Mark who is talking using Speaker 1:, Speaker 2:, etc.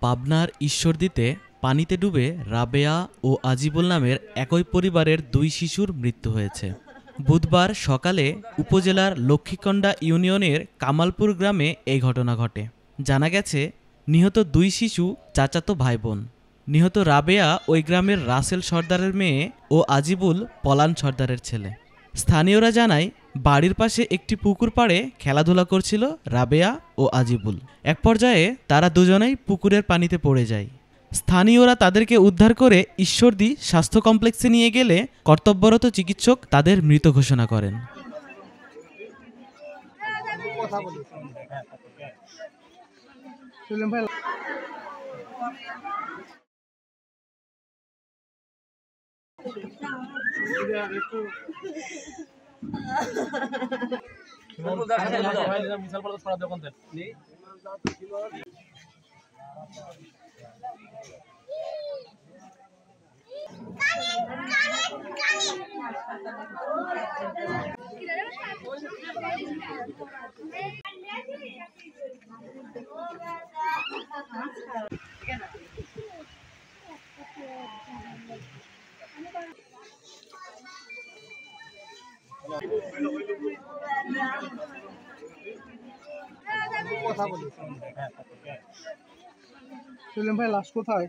Speaker 1: পাবনার ঈশ্বরদীতে পানিতে ডুবে রাবেয়া ও আজিবুল নামের একই পরিবারের দুই শিশুর মৃত্যু হয়েছে। বুধবার সকালে উপজেলার লক্ষ্মীকন্ডা ইউনিয়নের কামালপুর গ্রামে এই ঘটনা ঘটে। জানা গেছে, নিহত দুই শিশু চাচাতো ভাই বোন। নিহত রাবেয়া ওই গ্রামের রাসেল সর্দারের মেয়ে ও আজিবুল পলান সর্দারের ছেলে। স্থানীয়রা জানায়, বাড়ির পাশে একটি পুকুর পাড়ে খেলাধুলা করছিল রাবেয়া ও আজিবুল। এক পর্যায়ে তারা দুজনেই পুকুরের পানিতে পড়ে যায়। স্থানীয়রা তাদেরকে উদ্ধার করে ঈশ্বরদী স্বাস্থ্য কমপ্লেক্সে নিয়ে গেলে কর্তব্যরত চিকিৎসক তাদের মৃত ঘোষণা করেন।
Speaker 2: সেলিম ভাই লাশ কোথায়?